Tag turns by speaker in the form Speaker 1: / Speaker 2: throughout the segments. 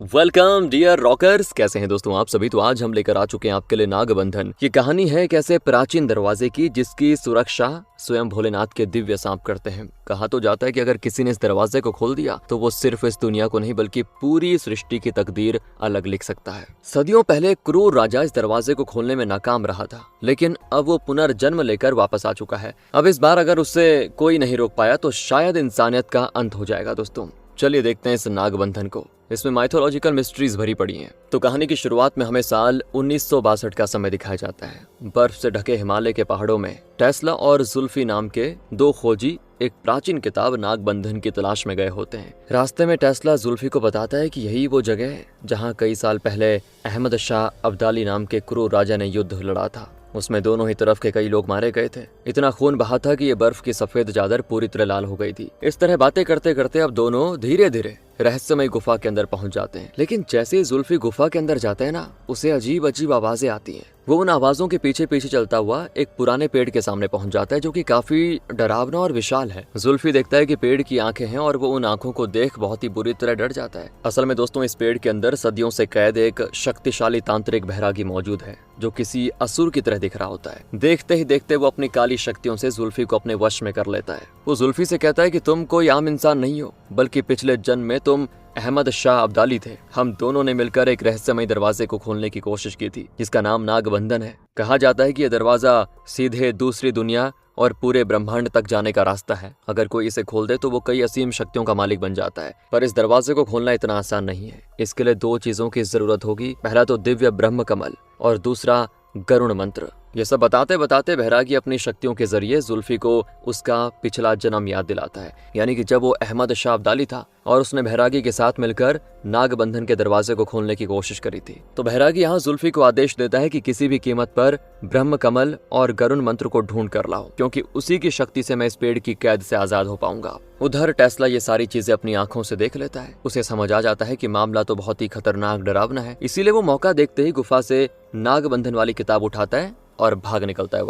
Speaker 1: Welcome dear rockers, कैसे हैं दोस्तों आप सभी। तो आज हम लेकर आ चुके हैं आपके लिए नागबंधन। ये कहानी है एक ऐसे प्राचीन दरवाजे की जिसकी सुरक्षा स्वयं भोलेनाथ के दिव्य सांप करते हैं। कहा तो जाता है कि अगर किसी ने इस दरवाजे को खोल दिया तो वो सिर्फ इस दुनिया को नहीं बल्कि पूरी सृष्टि की तकदीर अलग लिख सकता है। सदियों पहले क्रूर राजा इस दरवाजे को खोलने में नाकाम रहा था, लेकिन अब वो पुनर्जन्म लेकर वापस आ चुका है। अब इस बार अगर उससे कोई नहीं रोक पाया तो शायद इंसानियत का अंत हो जाएगा। दोस्तों चलिए देखते हैं इस नागबंधन को। इसमें माइथोलॉजिकल मिस्ट्रीज भरी पड़ी हैं। तो कहानी की शुरुआत में हमें साल 1962 का समय दिखाया जाता है। बर्फ से ढके हिमालय के पहाड़ों में टेस्ला और जुल्फी नाम के दो खोजी एक प्राचीन किताब नागबंधन की तलाश में गए होते हैं। रास्ते में टेस्ला जुल्फी को बताता है कि यही वो जगह है जहाँ कई साल पहले अहमद शाह अब्दाली नाम के क्रूर राजा ने युद्ध लड़ा था। उसमें दोनों ही तरफ के कई लोग मारे गए थे। इतना खून बहा था कि ये बर्फ की सफेद चादर पूरी तरह लाल हो गई थी। इस तरह बातें करते करते अब दोनों धीरे धीरे रहस्यमय गुफा के अंदर पहुंच जाते हैं। लेकिन जैसे ही जुल्फी गुफा के अंदर जाते हैं ना, उसे अजीब अजीब आवाजें आती हैं। वो उन आवाजों के पीछे पीछे चलता हुआ एक पुराने पेड़ के सामने पहुंच जाता है जो कि काफी डरावना और विशाल है। जुल्फी देखता है कि पेड़ की आंखें हैं और वो उन आंखों को देख बहुत ही बुरी तरह डर जाता है। असल में दोस्तों इस पेड़ के अंदर सदियों से कैद एक शक्तिशाली तांत्रिक बहरागी मौजूद है जो किसी असुर की तरह दिख रहा होता है। देखते ही देखते वो अपनी काली शक्तियों से जुल्फी को अपने वश में कर लेता है। वो जुल्फी से कहता है कि तुम कोई आम इंसान नहीं हो, बल्कि पिछले जन्म में तुम अहमद शाह अब्दाली थे। हम दोनों ने मिलकर एक रहस्यमय दरवाजे को खोलने की कोशिश की थी जिसका नाम नागबंधन है। कहा जाता है कि यह दरवाजा सीधे दूसरी दुनिया और पूरे ब्रह्मांड तक जाने का रास्ता है। अगर कोई इसे खोल दे तो वो कई असीम शक्तियों का मालिक बन जाता है। पर इस दरवाजे को खोलना इतना आसान नहीं है। इसके लिए दो चीजों की जरूरत होगी। पहला तो दिव्य ब्रह्म कमल और दूसरा गरुण मंत्र। ये सब बताते बताते बहरागी अपनी शक्तियों के जरिए जुल्फी को उसका पिछला जन्म याद दिलाता है, यानी कि जब वो अहमद शाह अब्दाली था और उसने बहरागी के साथ मिलकर नागबंधन के दरवाजे को खोलने की कोशिश करी थी। तो बहरागी यहाँ जुल्फी को आदेश देता है कि किसी भी कीमत पर ब्रह्म कमल और गरुण मंत्र को ढूंढ कर लाओ, क्योंकि उसी की शक्ति से मैं इस पेड़ की कैद से आजाद हो पाऊंगा। उधर टेस्ला ये सारी चीजें अपनी आंखों से देख लेता है। उसे समझ आ जाता है कि मामला तो बहुत ही खतरनाक डरावना है। इसीलिए वो मौका देखते ही गुफा से नागबंधन वाली किताब उठाता है और भाग निकलता है।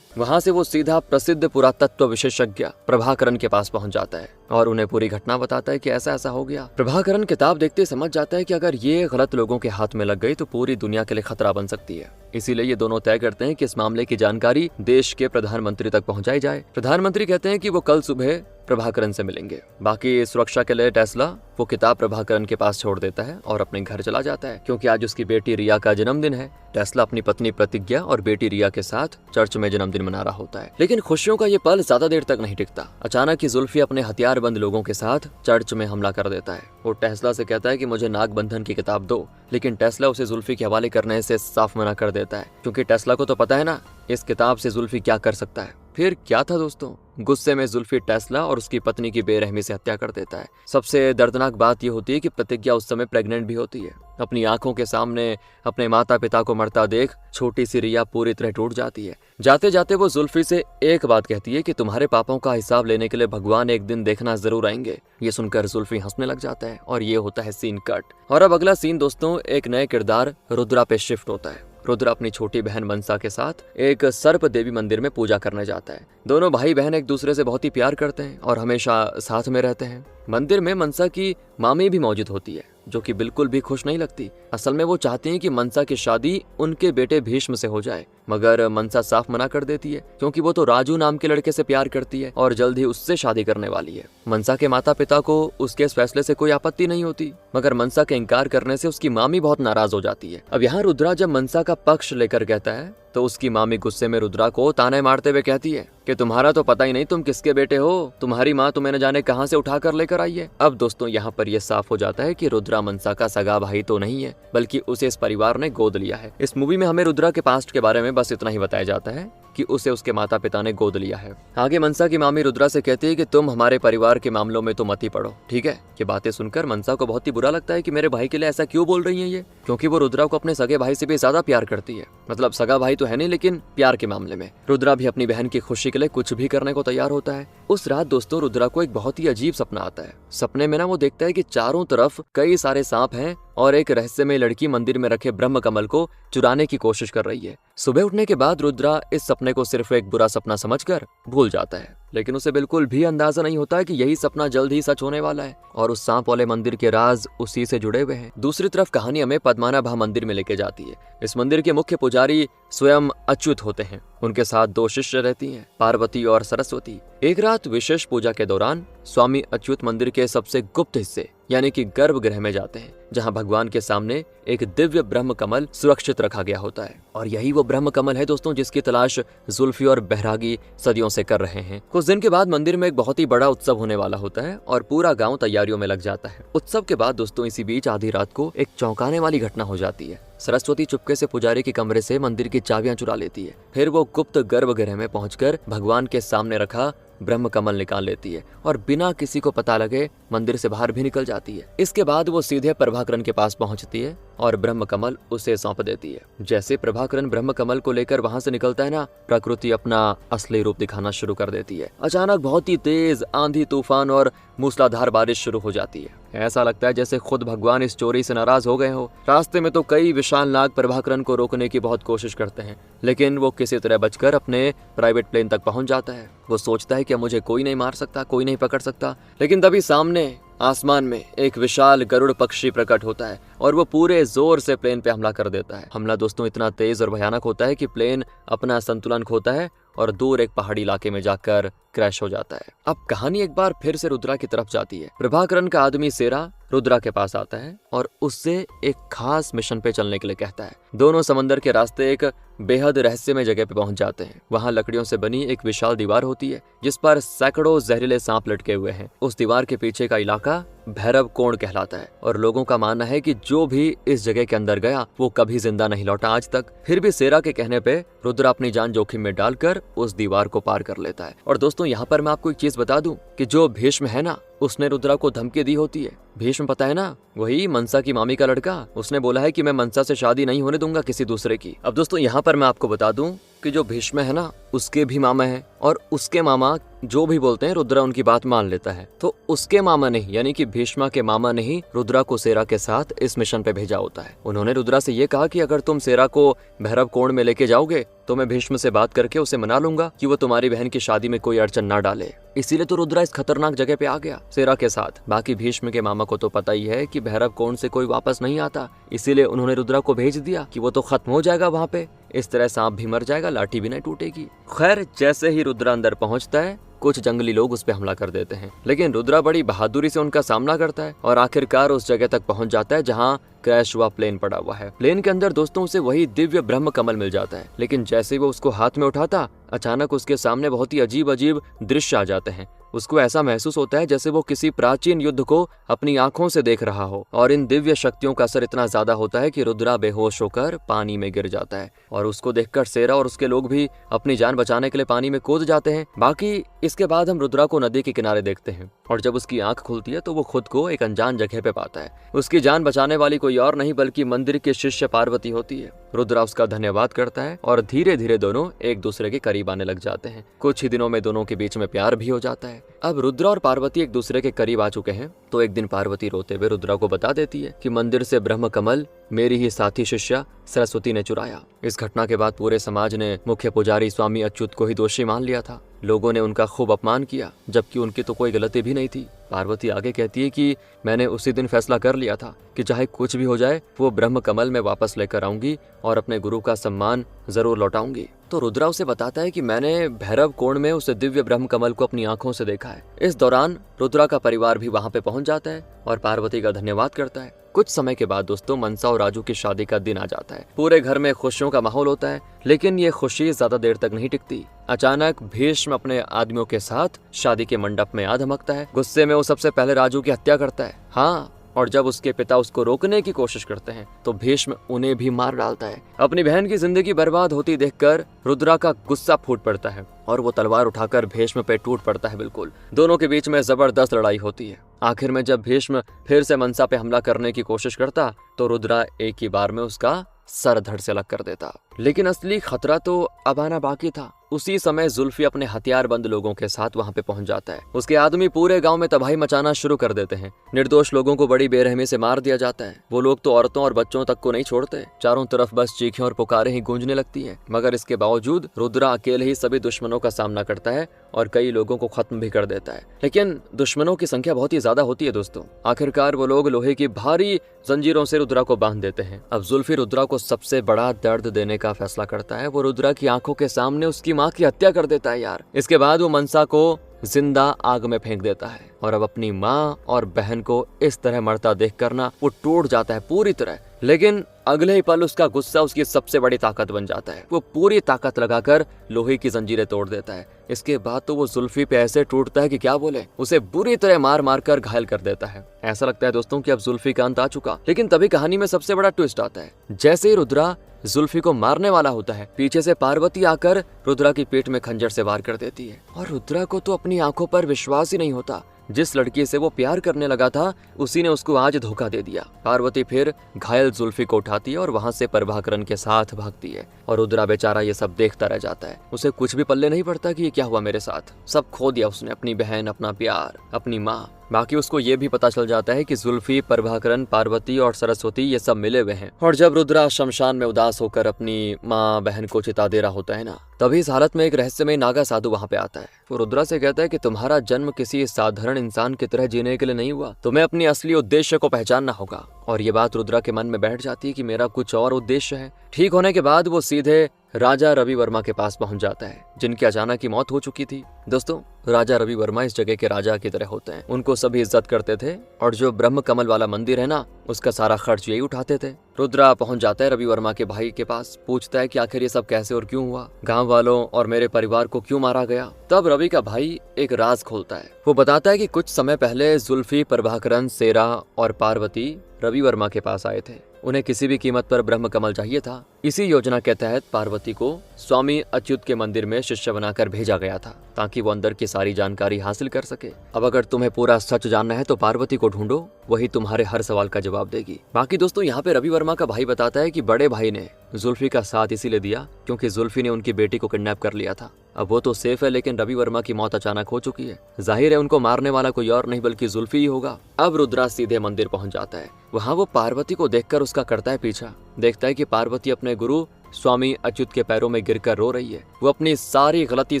Speaker 1: वहां से वो सीधा प्रसिद्ध पुरातत्व विशेषज्ञ प्रभाकरण के पास पहुंच जाता है और उन्हें पूरी घटना बताता है कि ऐसा ऐसा हो गया। प्रभाकरण किताब देखते समझ जाता है कि अगर ये गलत लोगों के हाथ में लग गई तो पूरी दुनिया के लिए खतरा बन सकती है। इसीलिए ये दोनों तय करते हैं कि इस मामले की जानकारी देश के प्रधानमंत्री तक पहुंचाई जाए। प्रधानमंत्री कहते हैं कि वो कल सुबह प्रभाकरण से मिलेंगे। बाकी सुरक्षा के लिए टेस्ला वो किताब प्रभाकरण के पास छोड़ देता है और अपने घर चला जाता है, क्योंकि आज उसकी बेटी रिया का जन्मदिन है। टेस्ला अपनी पत्नी प्रतिज्ञा और बेटी रिया के साथ चर्च में जन्मदिन मना रहा होता है। लेकिन खुशियों का ये पल ज्यादा देर तक नहीं टिकता। अचानक ही जुल्फी अपने हथियारबंद लोगों के साथ चर्च में हमला कर देता है। वो टेस्ला से कहता है कि मुझे नागबंधन की किताब दो, लेकिन टेस्ला उसे जुल्फी के हवाले करने से साफ मना कर देता है, क्योंकि टेस्ला को तो पता है ना इस किताब से जुल्फी क्या कर सकता है। फिर क्या था दोस्तों, गुस्से में जुल्फी टेस्ला और उसकी पत्नी की बेरहमी से हत्या कर देता है। सबसे दर्दनाक बात यह होती है कि प्रतिज्ञा उस समय प्रेग्नेंट भी होती है। अपनी आंखों के सामने अपने माता पिता को मरता देख छोटी सी रिया पूरी तरह टूट जाती है। जाते जाते वो जुल्फी से एक बात कहती है कि तुम्हारे पापों का हिसाब लेने के लिए भगवान एक दिन देखना जरूर आएंगे। ये सुनकर जुल्फी हंसने लग जाता है और ये होता है सीन कट। और अब अगला सीन दोस्तों एक नए किरदार रुद्रा पे शिफ्ट होता है। रुद्र अपनी छोटी बहन मनसा के साथ एक सर्प देवी मंदिर में पूजा करने जाता है। दोनों भाई बहन एक दूसरे से बहुत ही प्यार करते हैं और हमेशा साथ में रहते हैं। मंदिर में मनसा की मामी भी मौजूद होती है, जो कि बिल्कुल भी खुश नहीं लगती। असल में वो चाहती हैं कि मनसा की शादी उनके बेटे भीष्म से हो जाए, मगर मनसा साफ मना कर देती है, क्योंकि वो तो राजू नाम के लड़के से प्यार करती है और जल्द ही उससे शादी करने वाली है। मनसा के माता पिता को उसके इस फैसले से कोई आपत्ति नहीं होती, मगर मनसा के इनकार करने से उसकी मामी बहुत नाराज हो जाती है। अब यहाँ रुद्रा जब मनसा का पक्ष लेकर कहता है तो उसकी मामी गुस्से में रुद्रा को ताने मारते हुए कहती है कि तुम्हारा तो पता ही नहीं तुम किसके बेटे हो, तुम्हारी माँ तुम्हें न जाने कहां से उठा कर लेकर आई है। अब दोस्तों यहाँ पर यह साफ हो जाता है कि रुद्रा मनसा का सगा भाई तो नहीं है, बल्कि उसे इस परिवार ने गोद लिया है। इस मूवी में हमें रुद्रा के पास्ट के बारे में बस इतना ही बताया जाता है कि उसे उसके माता पिता ने गोद लिया है। आगे मनसा की मामी रुद्रा से कहती है कि तुम हमारे परिवार के मामलों में तो मत ही पड़ो, ठीक है। ये बातें सुनकर मनसा को बहुत ही बुरा लगता है कि मेरे भाई के लिए ऐसा क्यों बोल रही है ये, क्योंकि वो रुद्रा को अपने सगे भाई से भी ज्यादा प्यार करती है। मतलब सगा भाई तो है नहीं, लेकिन प्यार के मामले में रुद्रा भी अपनी बहन की खुशी के लिए कुछ भी करने को तैयार होता है। उस रात दोस्तों रुद्रा को एक बहुत ही अजीब सपना आता है। सपने में ना वो देखता है कि चारों तरफ कई सारे सांप हैं और एक रहस्यमय लड़की मंदिर में रखे ब्रह्म कमल को चुराने की कोशिश कर रही है। सुबह उठने के बाद रुद्रा इस सपने को सिर्फ एक बुरा सपना समझकर भूल जाता है, लेकिन उसे बिल्कुल भी अंदाजा नहीं होता है कि यही सपना जल्द ही सच होने वाला है और उस सांप वाले मंदिर के राज उसी से जुड़े हुए हैं। दूसरी तरफ कहानी हमें पद्मनाभ मंदिर में लेके जाती है। इस मंदिर के मुख्य पुजारी स्वयं अच्युत होते हैं। उनके साथ 2 शिष्य रहती हैं, पार्वती और सरस्वती। एक रात विशेष पूजा के दौरान स्वामी अच्युत मंदिर के सबसे गुप्त हिस्से यानी कि गर्भगृह में जाते हैं, जहां भगवान के सामने एक दिव्य ब्रह्म कमल सुरक्षित रखा गया होता है। और यही वो ब्रह्म कमल है दोस्तों, जिसकी तलाश जुल्फी और बहरागी सदियों से कर रहे हैं। कुछ दिन के बाद मंदिर में एक बहुत ही बड़ा उत्सव होने वाला होता है और पूरा गांव तैयारियों में लग जाता है। उत्सव के बाद दोस्तों इसी बीच आधी रात को एक चौंकाने वाली घटना हो जाती है। सरस्वती चुपके से पुजारी के कमरे से मंदिर की चाबियां चुरा लेती है। फिर वो गुप्त गर्भगृह में पहुंचकर भगवान के सामने रखा ब्रह्म कमल निकाल लेती है और बिना किसी को पता लगे मंदिर से बाहर भी निकल जाती है। इसके बाद वो सीधे प्रभाकरण के पास पहुंचती है और ब्रह्म कमल उसे सौंप देती है। जैसे प्रभाकरण ब्रह्म कमल को लेकर वहां से निकलता है ना, प्रकृति अपना असली रूप दिखाना शुरू कर देती है। अचानक बहुत ही तेज आंधी तूफान और मूसलाधार बारिश शुरू हो जाती है। ऐसा लगता है जैसे खुद भगवान इस चोरी से नाराज हो गए हो। रास्ते में तो कई विशाल नाग प्रभाकरण को रोकने की बहुत कोशिश करते हैं, लेकिन वो किसी तरह बचकर अपने प्राइवेट प्लेन तक पहुंच जाता है। वो सोचता है कि मुझे कोई नहीं मार सकता, कोई नहीं पकड़ सकता, लेकिन तभी सामने आसमान में एक विशाल गरुड़ पक्षी प्रकट होता है और वो पूरे जोर से प्लेन पे हमला कर देता है। हमला दोस्तों इतना तेज और भयानक होता है कि प्लेन अपना संतुलन खोता है और दूर एक पहाड़ी इलाके में जाकर क्रैश हो जाता है। अब कहानी एक बार फिर से रुद्रा की तरफ जाती है। प्रभाकरण का आदमी सेरा रुद्रा के पास आता है और उससे एक खास मिशन पे चलने के लिए कहता है। दोनों समंदर के रास्ते एक बेहद रहस्यमय जगह पे पहुंच जाते हैं। वहां लकड़ियों से बनी एक विशाल दीवार होती है जिस पर सैकड़ों जहरीले सांप लटके हुए हैं। उस दीवार के पीछे का इलाका भैरव कोण कहलाता है और लोगों का मानना है कि जो भी इस जगह के अंदर गया वो कभी जिंदा नहीं लौटा आज तक। फिर भी सेरा के कहने पे रुद्रा अपनी जान जोखिम में डालकर उस दीवार को पार कर लेता है। और दोस्तों यहाँ पर मैं आपको एक चीज बता दूं कि जो भीष्म है ना, उसने रुद्रा को धमकी दी होती है। भीष्म पता है ना, वही मनसा की मामी का लड़का। उसने बोला है कि मैं मनसा से शादी नहीं होने दूंगा किसी दूसरे की। अब दोस्तों यहाँ पर मैं आपको बता दूं कि जो भीष्म है ना, उसके भी मामा है और उसके मामा जो भी बोलते हैं रुद्रा उनकी बात मान लेता है। तो उसके मामा ने यानी कि भीष्मा के मामा ने ही रुद्रा को सेरा के साथ इस मिशन पे भेजा होता है। उन्होंने रुद्रा से ये कहा कि अगर तुम सेरा को भैरव कोण में लेके जाओगे तो मैं भीष्म से बात करके उसे मना लूंगा कि वो तुम्हारी बहन की शादी में कोई अड़चन ना डाले। इसीलिए तो रुद्रा इस खतरनाक जगह पे आ गया सेरा के साथ। बाकी भीष्म के मामा को तो पता ही है कि भैरव कोण से कोई वापस नहीं आता, इसीलिए उन्होंने रुद्रा को भेज दिया कि वो तो खत्म हो जाएगा वहाँ पे। इस तरह सांप भी मर जाएगा, लाठी भी नहीं टूटेगी। खैर, जैसे ही रुद्रा अंदर पहुंचता है कुछ जंगली लोग उस पे हमला कर देते हैं, लेकिन रुद्रा बड़ी बहादुरी से उनका सामना करता है और आखिरकार उस जगह तक पहुंच जाता है जहां क्रैश हुआ प्लेन पड़ा हुआ है। प्लेन के अंदर दोस्तों उसे वही दिव्य ब्रह्म कमल मिल जाता है, लेकिन जैसे वो उसको हाथ में उठाता अचानक उसके सामने बहुत ही अजीब अजीब दृश्य आ जाते हैं। उसको ऐसा महसूस होता है जैसे वो किसी प्राचीन युद्ध को अपनी आंखों से देख रहा हो और इन दिव्य शक्तियों का असर इतना ज्यादा होता है कि रुद्रा बेहोश होकर पानी में गिर जाता है और उसको देखकर सेरा और उसके लोग भी अपनी जान बचाने के लिए पानी में कूद जाते हैं। बाकी इसके बाद हम रुद्रा को नदी के किनारे देखते हैं और जब उसकी आंख खुलती है तो वो खुद को एक अनजान जगह पे पाता है। उसकी जान बचाने वाली कोई और नहीं बल्कि मंदिर के शिष्य पार्वती होती है। रुद्रा उसका धन्यवाद करता है और धीरे धीरे दोनों एक दूसरे के करीब आने लग जाते हैं। कुछ ही दिनों में दोनों के बीच में प्यार भी हो जाता है। अब रुद्रा और पार्वती एक दूसरे के करीब आ चुके हैं तो एक दिन पार्वती रोते हुए रुद्रा को बता देती है कि मंदिर से ब्रह्म कमल मेरी ही साथी शिष्या सरस्वती ने चुराया। इस घटना के बाद पूरे समाज ने मुख्य पुजारी स्वामी अच्युत को ही दोषी मान लिया था। लोगों ने उनका खूब अपमान किया जबकि उनकी तो कोई गलती भी नहीं थी। पार्वती आगे कहती है कि मैंने उसी दिन फैसला कर लिया था कि चाहे कुछ भी हो जाए वो ब्रह्म कमल में वापस लेकर आऊंगी और अपने गुरु का सम्मान जरूर लौटाऊंगी। तो रुद्रा उसे बताता है कि मैंने भैरव कोण में उस दिव्य ब्रह्म कमल को अपनी आंखों से देखा है। इस दौरान रुद्रा का परिवार भी वहां पे पहुंच जाता है और पार्वती का धन्यवाद करता है। कुछ समय के बाद दोस्तों मनसा और राजू की शादी का दिन आ जाता है। पूरे घर में खुशियों का माहौल होता है, लेकिन ये खुशी ज्यादा देर तक नहीं टिकती। अचानक भीष्म अपने आदमियों के साथ शादी के मंडप में आ धमकता है। गुस्से में वो सबसे पहले राजू की हत्या करता है। हाँ, और जब उसके पिता उसको रोकने की कोशिश करते हैं तो भीष्म उन्हें भी मार डालता है। अपनी बहन की जिंदगी बर्बाद होती देखकर रुद्रा का गुस्सा फूट पड़ता है और वो तलवार उठाकर भीष्म पे टूट पड़ता है। बिल्कुल दोनों के बीच में जबरदस्त लड़ाई होती है। आखिर में जब भीष्म फिर से मनसा पे हमला करने की कोशिश करता तो रुद्रा एक ही बार में उसका सर धड़ से अलग कर देता। लेकिन असली खतरा तो अब आना बाकी था। उसी समय जुल्फी अपने हथियारबंद लोगों के साथ वहां पे पहुंच जाता है। उसके आदमी पूरे गांव में तबाही मचाना शुरू कर देते हैं। निर्दोष लोगों को बड़ी बेरहमी से मार दिया जाता है। वो लोग तो औरतों और बच्चों तक को नहीं छोड़ते। चारों तरफ बस चीखें और पुकारें ही गूंजने लगती हैं। मगर इसके बावजूद रुद्रा अकेले ही सभी दुश्मनों का सामना करता है और कई लोगों को खत्म भी कर देता है। लेकिन दुश्मनों की संख्या बहुत ही ज्यादा होती है दोस्तों। आखिरकार वो लोग लोहे की भारी जंजीरों से रुद्रा को बांध देते हैं। अब जुल्फी रुद्रा को सबसे बड़ा दर्द देने का फैसला करता है। वो रुद्रा की आंखों के सामने उसकी माँ की हत्या कर देता है यार। इसके बाद वो मनसा को जिंदा आग में फेंक देता है और अब अपनी माँ और बहन को इस तरह मरता देख कर ना वो टूट जाता है पूरी तरह। लेकिन अगले ही पल उसका गुस्सा उसकी सबसे बड़ी ताकत बन जाता है। वो पूरी ताकत लगाकर लोहे की जंजीरें तोड़ देता है। इसके बाद तो वो जुल्फी पे ऐसे टूटता है कि क्या बोले, उसे बुरी तरह मार मार कर घायल कर देता है। ऐसा लगता है दोस्तों कि अब जुल्फी का अंत आ चुका। लेकिन तभी कहानी में सबसे बड़ा ट्विस्ट आता है। जैसे ही रुद्रा जुल्फी को मारने वाला होता है, पीछे से पार्वती आकर रुद्रा की पेट में खंजर से वार कर देती है और रुद्रा को तो अपनी आंखों पर विश्वास ही नहीं होता। जिस लड़की से वो प्यार करने लगा था उसी ने उसको आज धोखा दे दिया। पार्वती फिर घायल जुल्फी को उठाती है और वहां से प्रभाकरण के साथ भागती है और रुद्रा बेचारा ये सब देखता रह जाता है। उसे कुछ भी पल्ले नहीं पड़ता कि ये क्या हुआ मेरे साथ। सब खो दिया उसने, अपनी बहन, अपना प्यार, अपनी माँ। बाकी उसको ये भी पता चल जाता है कि जुल्फी, प्रभाकरण, पार्वती और सरस्वती ये सब मिले हुए हैं। और जब रुद्रा शमशान में उदास होकर अपनी माँ बहन को चिता दे रहा होता है ना, तभी इस हालत में एक रहस्यमय नागा साधु वहाँ पे आता है। वो रुद्रा से कहता है कि तुम्हारा जन्म किसी साधारण इंसान की तरह जीने के लिए नहीं हुआ, तुम्हें अपनी असली उद्देश्य को पहचानना होगा। और ये बात रुद्रा के मन में बैठ जाती है कि मेरा कुछ और उद्देश्य है। ठीक होने के बाद वो सीधे राजा रवि वर्मा के पास पहुंच जाता है, जिनकी अचानक ही मौत हो चुकी थी। दोस्तों, राजा रवि वर्मा इस जगह के राजा की तरह होते हैं। उनको सभी इज्जत करते थे और जो ब्रह्म कमल वाला मंदिर है ना, उसका सारा खर्च यही उठाते थे। रुद्रा पहुंच जाता है रवि वर्मा के भाई के पास, पूछता है कि आखिर ये सब कैसे और क्यों हुआ, गांव वालों और मेरे परिवार को क्यों मारा गया। तब रवि का भाई एक राज खोलता है। वो बताता है कि कुछ समय पहले जुल्फी, प्रभाकरण, सेरा और पार्वती रवि वर्मा के पास आए थे। उन्हें किसी भी कीमत पर ब्रह्म कमल चाहिए था। इसी योजना के तहत पार्वती को स्वामी अच्युत के मंदिर में शिष्य बनाकर भेजा गया था, ताकि वो अंदर की सारी जानकारी हासिल कर सके। अब अगर तुम्हें पूरा सच जानना है तो पार्वती को ढूंढो, वही तुम्हारे हर सवाल का जवाब देगी। बाकी दोस्तों, यहाँ पे रवि वर्मा का भाई बताता है कि बड़े भाई ने जुल्फी का साथ इसीलिए दिया क्योंकि जुल्फी ने उनकी बेटी को किडनैप कर लिया था। अब वो तो सेफ है, लेकिन रवि वर्मा की मौत अचानक हो चुकी है। जाहिर है उनको मारने वाला कोई और नहीं बल्कि जुल्फी ही होगा। अब रुद्रा सीधे मंदिर पहुंच जाता है। वहाँ वो पार्वती को देखकर उसका करता है पीछा। देखता है कि पार्वती अपने गुरु स्वामी अच्युत के पैरों में गिरकर रो रही है। वो अपनी सारी गलती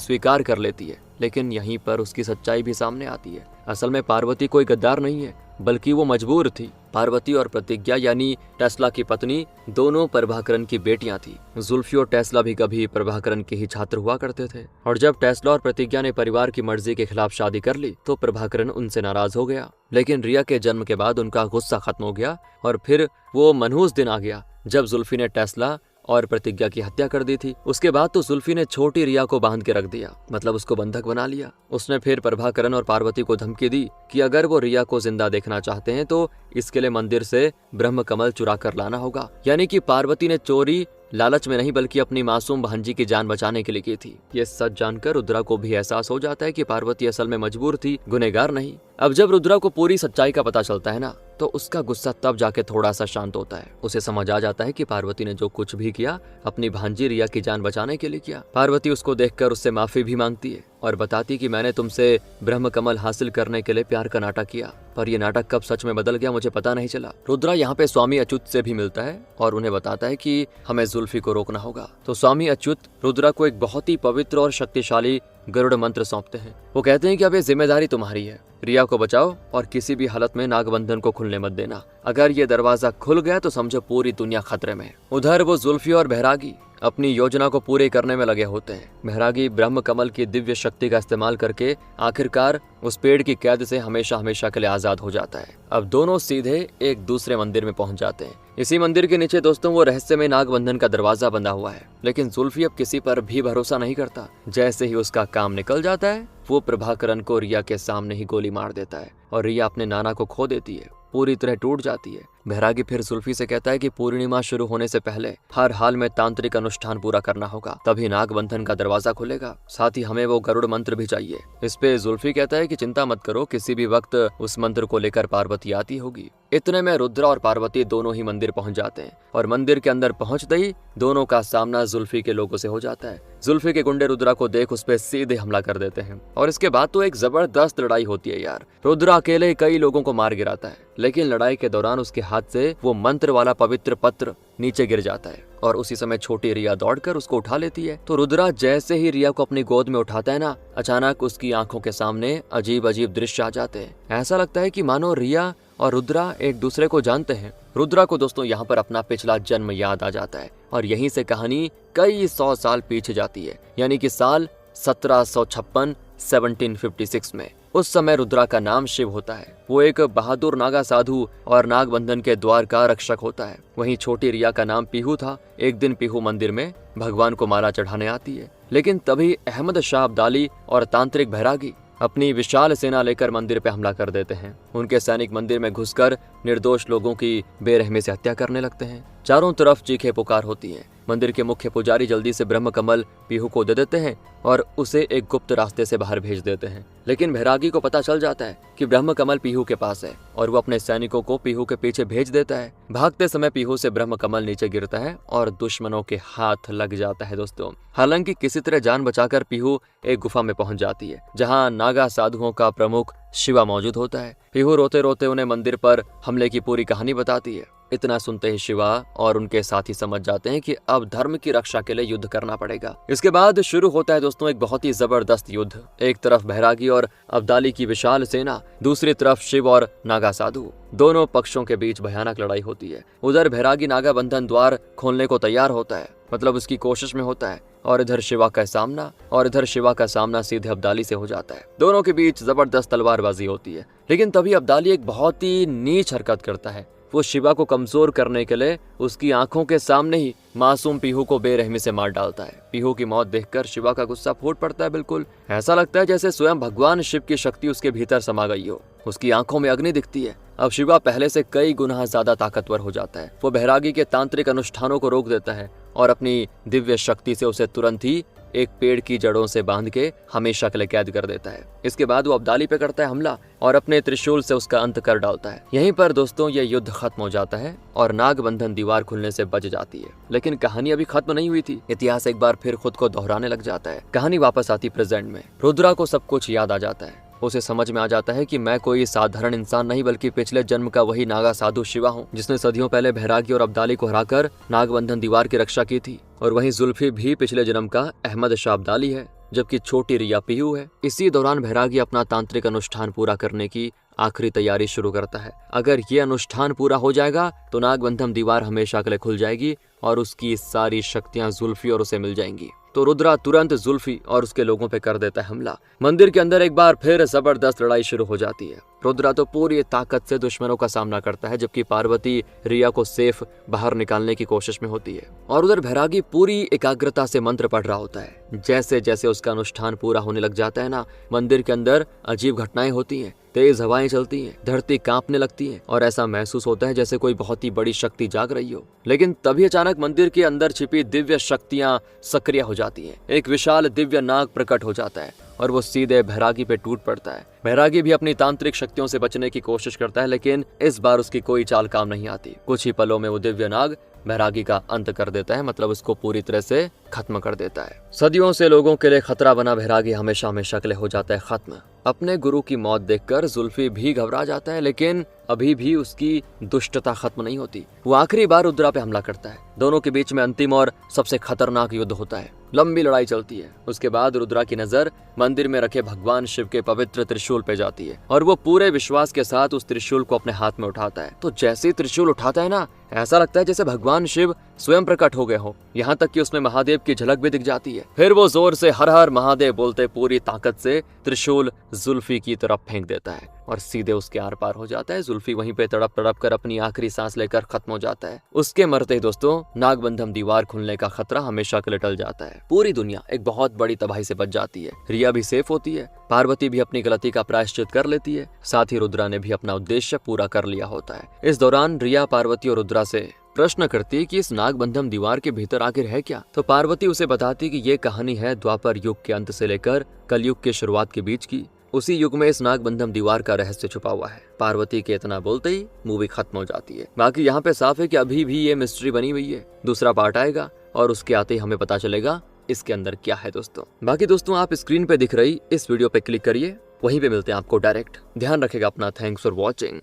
Speaker 1: स्वीकार कर लेती है, लेकिन यहीं पर उसकी सच्चाई भी सामने आती है। असल में पार्वती कोई गद्दार नहीं है, बल्कि वो मजबूर थी। पार्वती और प्रतिज्ञा यानी टेस्ला की पत्नी दोनों प्रभाकरण की बेटियां थी। जुल्फी और टेस्ला भी कभी प्रभाकरण के ही छात्र हुआ करते थे और जब टेस्ला और प्रतिज्ञा ने परिवार की मर्जी के खिलाफ शादी कर ली तो प्रभाकरण उनसे नाराज हो गया। लेकिन रिया के जन्म के बाद उनका गुस्सा खत्म हो गया और फिर वो मनहूस दिन आ गया जब जुल्फी ने टेस्ला और प्रतिज्ञा की हत्या कर दी थी। उसके बाद तो जुल्फी ने छोटी रिया को बांध के रख दिया, मतलब उसको बंधक बना लिया। उसने फिर प्रभाकरण और पार्वती को धमकी दी कि अगर वो रिया को जिंदा देखना चाहते हैं तो इसके लिए मंदिर से ब्रह्म कमल चुरा कर लाना होगा। यानी कि पार्वती ने चोरी लालच में नहीं बल्कि अपनी मासूम भांजी की जान बचाने के लिए की थी। ये सच जानकर रुद्रा को भी एहसास हो जाता है कि पार्वती असल में मजबूर थी, गुनहगार नहीं। अब जब रुद्रा को पूरी सच्चाई का पता चलता है ना, तो उसका गुस्सा तब जाके थोड़ा सा शांत होता है। उसे समझ आ जाता है कि पार्वती ने जो कुछ भी किया अपनी भांजी रिया की जान बचाने के लिए किया। पार्वती उसको देखकर उससे माफी भी मांगती है और बताती कि मैंने तुमसे ब्रह्म कमल हासिल करने के लिए प्यार का नाटक किया, पर यह नाटक कब सच में बदल गया मुझे पता नहीं चला। रुद्रा यहाँ पे स्वामी अच्युत से भी मिलता है और उन्हें बताता है कि हमें जुल्फी को रोकना होगा। तो स्वामी अच्युत रुद्रा को एक बहुत ही पवित्र और शक्तिशाली गरुड़ मंत्र सौंपते हैं। वो कहते हैं कि अब ये जिम्मेदारी तुम्हारी है, रिया को बचाओ और किसी भी हालत में नागबंधन को खुलने मत देना। अगर ये दरवाजा खुल गया तो समझो पूरी दुनिया खतरे में है। उधर वो जुल्फी और बहरागी अपनी योजना को पूरे करने में लगे होते हैं। बहरागी ब्रह्म कमल की दिव्य शक्ति का इस्तेमाल करके आखिरकार उस पेड़ की कैद से हमेशा हमेशा के लिए आजाद हो जाता है। अब दोनों सीधे एक दूसरे मंदिर में पहुंच जाते हैं। इसी मंदिर के नीचे दोस्तों वो रहस्यमय नागबंधन का दरवाजा बंधा हुआ है, लेकिन जुल्फी अब किसी पर भी भरोसा नहीं करता। जैसे ही उसका काम निकल जाता है वो प्रभाकरण को रिया के सामने ही गोली मार देता है और रिया अपने नाना को खो देती है, पूरी तरह टूट जाती है। बैरागी फिर जुल्फी से कहता है कि पूर्णिमा शुरू होने से पहले हर हाल में तांत्रिक अनुष्ठान पूरा करना होगा, तभी नागबंधन का दरवाजा खुलेगा। साथ ही हमें वो गरुड़ मंत्र भी चाहिए। इस पे जुल्फी कहता है कि चिंता मत करो, किसी भी वक्त उस मंत्र को लेकर पार्वती आती होगी। इतने में रुद्रा और पार्वती दोनों ही मंदिर पहुंच जाते हैं और मंदिर के अंदर पहुंचते ही दोनों का सामना जुल्फी के लोगों से हो जाता है। जुल्फी के गुंडे रुद्रा को देख उस पे सीधे हमला कर देते हैं और इसके बाद तो एक जबरदस्त लड़ाई होती है यार। रुद्रा अकेले कई लोगों को मार गिराता है, लेकिन लड़ाई के दौरान उसके हाथ से वो मंत्र वाला पवित्र पत्र नीचे गिर जाता है और उसी समय छोटी रिया दौड़कर उसको उठा लेती है। तो रुद्रा जैसे ही रिया को अपनी गोद में उठाता है ना, अचानक उसकी आंखों के सामने अजीब अजीब दृश्य आ जाते हैं। ऐसा लगता है कि मानो रिया और रुद्रा एक दूसरे को जानते हैं। रुद्रा को दोस्तों यहाँ पर अपना पिछला जन्म याद आ जाता है और यहीं से कहानी कई 100 साल पीछे जाती है, यानी कि साल 1756 1756 में। उस समय रुद्रा का नाम शिव होता है। वो एक बहादुर नागा साधु और नागबंधन के द्वार का रक्षक होता है। वहीं छोटी रिया का नाम पीहू था। एक दिन पीहू मंदिर में भगवान को माला चढ़ाने आती है, लेकिन तभी अहमद शाह अब्दाली और तांत्रिक बैरागी अपनी विशाल सेना लेकर मंदिर पे हमला कर देते हैं। उनके सैनिक मंदिर में घुसकर निर्दोष लोगों की बेरहमी से हत्या करने लगते हैं। चारों तरफ चीखे पुकार होती है। मंदिर के मुख्य पुजारी जल्दी से ब्रह्म कमल पीहू को दे देते हैं और उसे एक गुप्त रास्ते से बाहर भेज देते हैं। लेकिन बैरागी को पता चल जाता है कि ब्रह्म कमल पीहू के पास है और वो अपने सैनिकों को पीहू के पीछे भेज देता है। भागते समय पीहू से ब्रह्म कमल नीचे गिरता है और दुश्मनों के हाथ लग जाता है दोस्तों। हालांकि किसी तरह जान बचाकर पीहू एक गुफा में पहुंच जाती है, जहां नागा साधुओं का प्रमुख शिवा मौजूद होता है। पीहू रोते रोते उन्हें मंदिर पर हमले की पूरी कहानी बताती है। इतना सुनते ही शिवा और उनके साथी समझ जाते हैं कि अब धर्म की रक्षा के लिए युद्ध करना पड़ेगा। इसके बाद शुरू होता है दोस्तों एक बहुत ही जबरदस्त युद्ध। एक तरफ बैरागी और अब्दाली की विशाल सेना, दूसरी तरफ शिव और नागा साधु। दोनों पक्षों के बीच भयानक लड़ाई होती है। उधर बैरागी नागाबंधन द्वार खोलने को तैयार होता है, मतलब उसकी कोशिश में होता है, और इधर शिवा का सामना सीधे अब्दाली से हो जाता है। दोनों के बीच जबरदस्त तलवारबाजी होती है। लेकिन तभी अब्दाली एक बहुत ही नीच हरकत करता है। वो शिवा को कमजोर करने के लिए उसकी आंखों के सामने ही मासूम पीहू को बेरहमी से मार डालता है। पीहू की मौत देखकर शिवा का गुस्सा फूट पड़ता है। बिल्कुल ऐसा लगता है जैसे स्वयं भगवान शिव की शक्ति उसके भीतर समा गई हो। उसकी आंखों में अग्नि दिखती है। अब शिवा पहले से कई गुना ज्यादा ताकतवर हो जाता है। वो बैरागी के तांत्रिक अनुष्ठानों को रोक देता है और अपनी दिव्य शक्ति से उसे तुरंत ही एक पेड़ की जड़ों से बांध के हमेशा के लिए कैद कर देता है। इसके बाद वो अब्दाली पे करता है हमला और अपने त्रिशूल से उसका अंत कर डालता है। यहीं पर दोस्तों ये युद्ध खत्म हो जाता है और नागबंधन दीवार खुलने से बच जाती है। लेकिन कहानी अभी खत्म नहीं हुई थी। इतिहास एक बार फिर खुद को दोहराने लग जाता है। कहानी वापस आती प्रेजेंट में। रुद्रा को सब कुछ याद आ जाता है। उसे समझ में आ जाता है कि मैं कोई साधारण इंसान नहीं बल्कि पिछले जन्म का वही नागा साधु शिवा हूँ, जिसने सदियों पहले बैरागी और अब्दाली को हराकर नागबंधन दीवार की रक्षा की थी। और वहीं जुल्फी भी पिछले जन्म का अहमद शाह अब्दाली है, जबकि छोटी रिया पीहू है। इसी दौरान बैरागी अपना तांत्रिक अनुष्ठान पूरा करने की आखिरी तैयारी शुरू करता है। अगर ये अनुष्ठान पूरा हो जाएगा तो नागबंधन दीवार हमेशा के लिए खुल जाएगी और उसकी सारी शक्तियां जुल्फी और उसे मिल जाएंगी। तो रुद्रा तुरंत जुल्फी और उसके लोगों पे कर देता है हमला। मंदिर के अंदर एक बार फिर जबरदस्त लड़ाई शुरू हो जाती है। रुद्रा तो पूरी ताकत से दुश्मनों का सामना करता है, जबकि पार्वती रिया को सेफ बाहर निकालने की कोशिश में होती है। और उधर बैरागी पूरी एकाग्रता से मंत्र पढ़ रहा होता है। जैसे जैसे उसका अनुष्ठान पूरा होने लग जाता है ना, मंदिर के अंदर अजीब घटनाएं होती हैं। तेज हवाएं चलती हैं, धरती कांपने लगती है और ऐसा महसूस होता है जैसे कोई बहुत ही बड़ी शक्ति जाग रही हो। लेकिन तभी अचानक मंदिर के अंदर छिपी दिव्य शक्तियां सक्रिय हो जाती हैं। एक विशाल दिव्य नाग प्रकट हो जाता है और वो सीधे बैरागी पे टूट पड़ता है। बैरागी भी अपनी तांत्रिक शक्तियों से बचने की कोशिश करता है, लेकिन इस बार उसकी कोई चाल काम नहीं आती। कुछ ही पलों में वो दिव्य नाग बैरागी का अंत कर देता है, मतलब उसको पूरी तरह से खत्म कर देता है। सदियों से लोगों के लिए खतरा बना बैरागी हमेशा हमेशा के लिए हो जाता है खत्म। अपने गुरु की मौत देखकर जुल्फी भी घबरा जाता है, लेकिन अभी भी उसकी दुष्टता खत्म नहीं होती। वो आखिरी बार रुद्रा पे हमला करता है। दोनों के बीच में अंतिम और सबसे खतरनाक युद्ध होता है। लंबी लड़ाई चलती है। उसके बाद रुद्रा की नजर मंदिर में रखे भगवान शिव के पवित्र त्रिशूल पे जाती है और वो पूरे विश्वास के साथ उस त्रिशूल को अपने हाथ में उठाता है। तो जैसे ही त्रिशूल उठाता है ना, ऐसा लगता है जैसे भगवान शिव स्वयं प्रकट हो गए हो। यहाँ तक कि उसमें महादेव की झलक भी दिख जाती है। फिर वो जोर से हर हर महादेव बोलते पूरी ताकत से त्रिशूल जुल्फी की तरफ फेंक देता है। और सीधे उसके आर पार हो जाता है। जुल्फी वहीं पे तड़प तड़प कर अपनी आखिरी सांस लेकर खत्म हो जाता है। उसके मरते ही दोस्तों नागबंधन दीवार खुलने का खतरा हमेशा के लिए टल जाता है। पूरी दुनिया एक बहुत बड़ी तबाही से बच जाती है। रिया भी सेफ होती है, पार्वती भी अपनी गलती का प्रायश्चित कर लेती है, साथ ही रुद्रा ने भी अपना उद्देश्य पूरा कर लिया होता है। इस दौरान रिया पार्वती और रुद्रा से प्रश्न करती है कि इस नागबंधन दीवार के भीतर आखिर है क्या। तो पार्वती उसे बताती कि ये कहानी है द्वापर युग के अंत से लेकर कलयुग के शुरुआत के बीच की। उसी युग में इस नागबंधन दीवार का रहस्य छुपा हुआ है। पार्वती के इतना बोलते ही मूवी खत्म हो जाती है। बाकी यहाँ पे साफ है कि अभी भी ये मिस्ट्री बनी हुई है। दूसरा पार्ट आएगा और उसके आते ही हमें पता चलेगा इसके अंदर क्या है दोस्तों। बाकी दोस्तों आप स्क्रीन पे दिख रही इस वीडियो पे क्लिक करिए, वहीं पे मिलते हैं आपको डायरेक्ट। ध्यान रखेगा अपना। Thanks for watching.